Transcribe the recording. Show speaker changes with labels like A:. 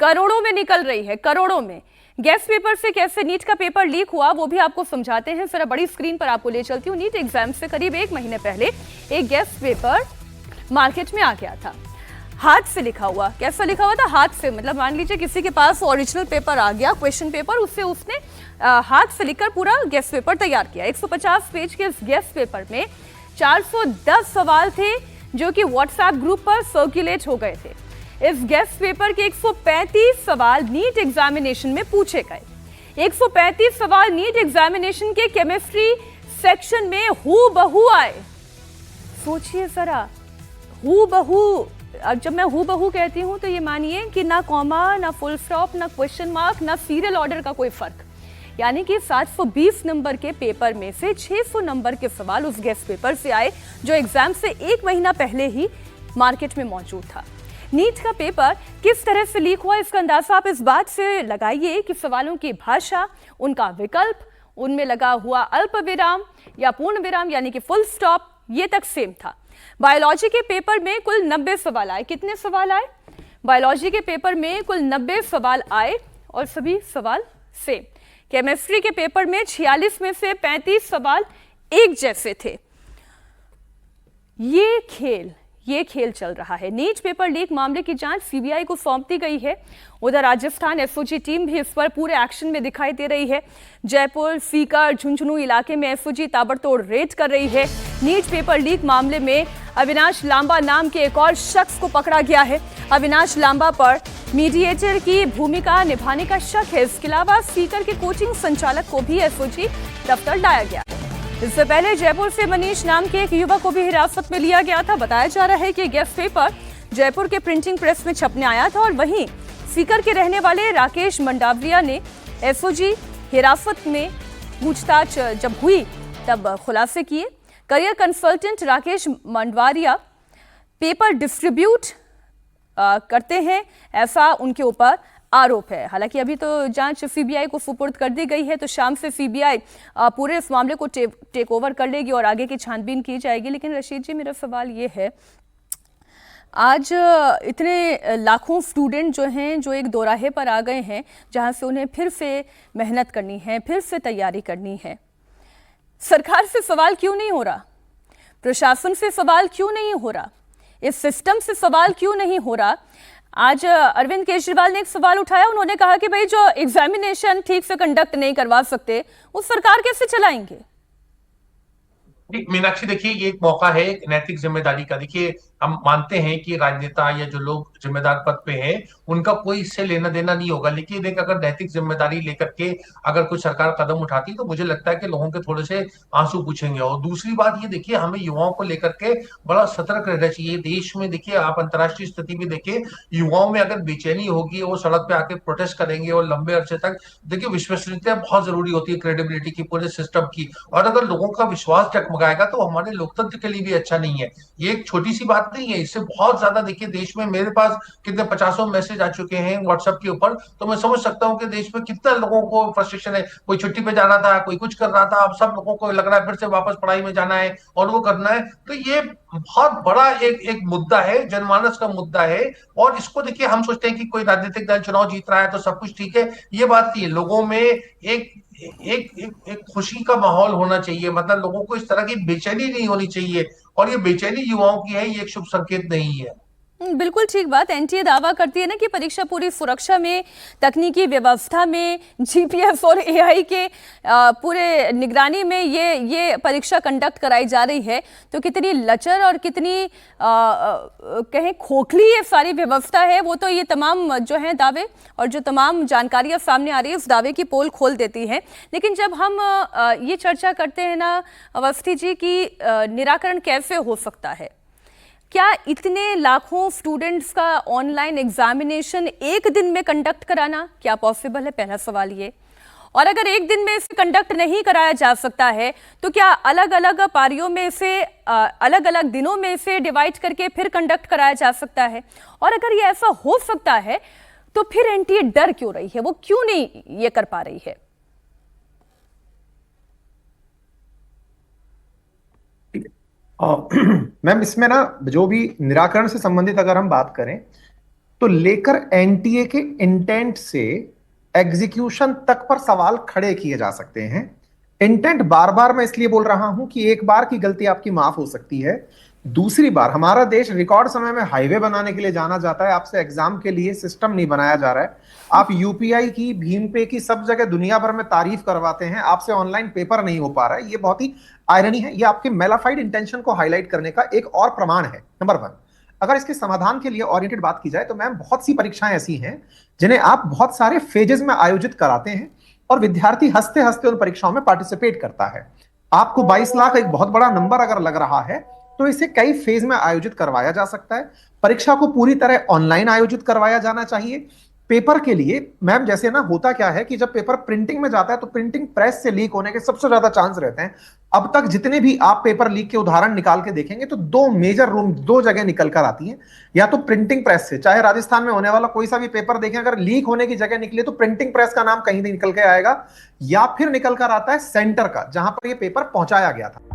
A: करोड़ों में निकल रही है, करोड़ों में। गेस्ट पेपर से कैसे नीट का पेपर लीक हुआ वो भी आपको समझाते हैं। जरा बड़ी स्क्रीन पर आपको ले चलती हूँ। नीट एग्जाम से करीब 1 महीने पहले एक गेस्ट पेपर मार्केट में आ गया था, हाथ से लिखा हुआ। कैसा लिखा हुआ था? हाथ से, मतलब मान लीजिए किसी के पास ओरिजिनल पेपर आ गया, क्वेश्चन पेपर, उससे उसने हाथ से लिखकर पूरा गेस्ट पेपर तैयार किया। 150 पेज के इस गेस्ट पेपर में 410 सवाल थे जो कि व्हाट्सएप ग्रुप पर सर्कुलेट हो गए थे। इस गेस्ट पेपर के 135 सवाल नीट एग्जामिनेशन में पूछे गए। 135 सवाल नीट एग्जामिनेशन के केमिस्ट्री सेक्शन में हूबहू आए। सोचिए जरा, हूबहू। अब जब मैं हूबहू कहती हूं तो ये मानिए कि ना कॉमा, ना फुल स्टॉप, ना क्वेश्चन मार्क, ना सीरियल ऑर्डर का कोई फर्क। यानी कि 720 नंबर के पेपर में से 600 नंबर के सवाल उस गेस्ट पेपर से आए जो एग्जाम से 1 महीना पहले ही मार्केट में मौजूद था। नीट का पेपर किस तरह से लीक हुआ इसका अंदाजा आप इस बात से लगाइए कि सवालों की भाषा, उनका विकल्प, उनमें लगा हुआ अल्प विराम या पूर्ण विराम यानी कि फुल स्टॉप, ये तक सेम था। बायोलॉजी के पेपर में कुल 90 सवाल आए। कितने सवाल आए? बायोलॉजी के पेपर में कुल 90 सवाल आए और सभी सवाल सेम। केमिस्ट्री के पेपर में 46 में से 35 सवाल एक जैसे थे। ये खेल चल रहा है। नीट पेपर लीक मामले की जांच सीबीआई को सौंप दी गई है। उधर राजस्थान एसओजी टीम भी इस पर पूरे एक्शन में दिखाई दे रही है। जयपुर, सीकर, झुंझुनू इलाके में एसओजी ताबड़तोड़ रेड कर रही है। नीट पेपर लीक मामले में अविनाश लांबा नाम के एक और शख्स को पकड़ा गया है। अविनाश लांबा पर मीडिएटर की भूमिका निभाने का शक है। इसके अलावा सीकर के कोचिंग संचालक को भी एसओजी दफ्तर लाया गया है। इससे पहले जयपुर से मनीष नाम के एक युवक को भी हिरासत में लिया गया था। बताया जा रहा है कि गेस्ट पेपर जयपुर के प्रिंटिंग प्रेस में छपने आया था और वहीं सीकर के रहने वाले राकेश मंडाविया ने एसओजी हिरासत में पूछताछ जब हुई तब खुलासे किए। Career consultant Rakesh Mandwaria paper distribute करते हैं, ऐसा उनके ऊपर आरोप है। हालांकि अभी तो जांच सीबीआई को सुपुर्द कर दी गई है, तो शाम से सीबीआई पूरे इस मामले को टेक ओवर कर लेगी और आगे की छानबीन की जाएगी। लेकिन रशीद जी, मेरा सवाल ये है, आज इतने लाखों स्टूडेंट जो हैं जो एक दोराहे पर आ गए हैं जहां से उन्हें फिर से मेहनत करनी है, फिर से तैयारी करनी है, सरकार से सवाल क्यों नहीं हो रहा? प्रशासन से सवाल क्यों नहीं हो रहा? इस सिस्टम से सवाल क्यों नहीं हो रहा? आज अरविंद केजरीवाल ने एक सवाल उठाया। उन्होंने कहा कि भाई जो एग्जामिनेशन ठीक से कंडक्ट नहीं करवा सकते वो सरकार कैसे चलाएंगे?
B: मीनाक्षी, देखिए, ये एक मौका है नैतिक जिम्मेदारी का। देखिए, हम मानते हैं कि राजनेता या जो लोग जिम्मेदार पद पे हैं उनका कोई इससे लेना देना नहीं होगा, लेकिन एक अगर नैतिक जिम्मेदारी लेकर के अगर कोई सरकार कदम उठाती तो मुझे लगता है कि लोगों के थोड़े से आंसू पूछेंगे। और दूसरी बात ये, देखिए, हमें युवाओं को लेकर के बड़ा सतर्क रहना चाहिए। देश में देखिए, आप अंतर्राष्ट्रीय स्थिति भी देखिए, युवाओं में अगर बेचैनी होगी, वो सड़क पे आके प्रोटेस्ट करेंगे और लंबे अरसे तक, देखिए, विश्वसनीयता बहुत जरूरी होती है, क्रेडिबिलिटी की, पूरे सिस्टम की। और अगर लोगों का विश्वास डगमगाएगा तो हमारे लोकतंत्र के लिए भी अच्छा नहीं है। ये एक छोटी सी बात नहीं है, इससे बहुत ज्यादा, देखिए, देश में मेरे पास कितने 50 मैसेज आ चुके हैं व्हाट्सएप के ऊपर, तो मैं समझ सकता हूँ कि देश में कितना लोगों को फ्रस्ट्रेशन है। कोई छुट्टी पे जाना था, कोई कुछ कर रहा था, अब सब लोगों को लग रहा है फिर से वापस पढ़ाई में जाना है और वो करना है। तो ये बहुत बड़ा एक मुद्दा है, जनमानस का मुद्दा है। और इसको देखिए, हम सोचते हैं कि कोई राजनीतिक दल चुनाव जीत रहा है तो सब कुछ ठीक है। ये बात नहीं है। लोगों में एक एक खुशी का माहौल होना चाहिए, मतलब लोगों को इस तरह की बेचैनी नहीं होनी चाहिए। और ये बेचैनी युवाओं की है, ये एक शुभ संकेत नहीं है।
A: बिल्कुल ठीक बात। एनटीए दावा करती है ना कि परीक्षा पूरी सुरक्षा में, तकनीकी व्यवस्था में, जीपीएस और एआई के पूरे निगरानी में ये परीक्षा कंडक्ट कराई जा रही है। तो कितनी लचर और कितनी कहें खोखली ये सारी व्यवस्था है, वो तो ये तमाम जो है दावे और जो तमाम जानकारियां सामने आ रही है उस दावे की पोल खोल देती है। लेकिन जब हम ये चर्चा करते हैं ना अवस्थी जी की निराकरण कैसे हो सकता है, क्या इतने लाखों स्टूडेंट्स का ऑनलाइन एग्जामिनेशन एक दिन में कंडक्ट कराना क्या पॉसिबल है? पहला सवाल ये। और अगर एक दिन में इसे कंडक्ट नहीं कराया जा सकता है तो क्या अलग अलग पारियों में इसे अलग अलग दिनों में इसे डिवाइड करके फिर कंडक्ट कराया जा सकता है? और अगर ये ऐसा हो सकता है तो फिर एनटीए डर क्यों रही है? वो क्यों नहीं ये कर पा रही है?
C: मैम, इसमें ना जो भी निराकरण से संबंधित अगर हम बात करें तो लेकर एनटीए के इंटेंट से एग्जीक्यूशन तक पर सवाल खड़े किए जा सकते हैं। इंटेंट बार बार मैं इसलिए बोल रहा हूं कि एक बार की गलती आपकी माफ हो सकती है, दूसरी बार हमारा देश रिकॉर्ड समय में हाईवे बनाने के लिए जाना जाता है, आपसे एग्जाम के लिए सिस्टम नहीं बनाया जा रहा है। आप यूपीआई की, भीम पे की सब जगह दुनिया भर में तारीफ करवाते हैं, आपसे ऑनलाइन पेपर नहीं हो पा रहा है। ये बहुत ही आयरनी है, ये आपके मेलाफाइड इंटेंशन को हाईलाइट करने का एक और प्रमाण है। नंबर वन, अगर इसके समाधान के लिए ओरिएंटेड बात की जाए तो मैम बहुत सी परीक्षाएं ऐसी हैं जिन्हें आप बहुत सारे फेजेस में आयोजित कराते हैं और विद्यार्थी हंसते हंसते उन परीक्षाओं में पार्टिसिपेट करता है। आपको 22 लाख एक बहुत बड़ा नंबर अगर लग रहा है तो इसे कई फेज में आयोजित करवाया जा सकता है। परीक्षा को पूरी तरह ऑनलाइन आयोजित करवाया जाना चाहिए। पेपर के लिए मैम जैसे ना होता क्या है कि जब पेपर प्रिंटिंग में जाता है तो प्रिंटिंग प्रेस से लीक होने के सबसे ज्यादा चांस रहते हैं। अब तक जितने भी आप पेपर लीक के उदाहरण निकाल के देखेंगे तो दो मेजर रूम, दो जगह निकल कर आती हैं। या तो प्रिंटिंग प्रेस से, चाहे राजस्थान में होने वाला कोई सा भी पेपर देखें, अगर लीक होने की जगह निकले तो प्रिंटिंग प्रेस का नाम कहीं नहीं निकल के आएगा, या फिर निकल कर आता है सेंटर का जहां पर यह पेपर पहुंचाया गया था।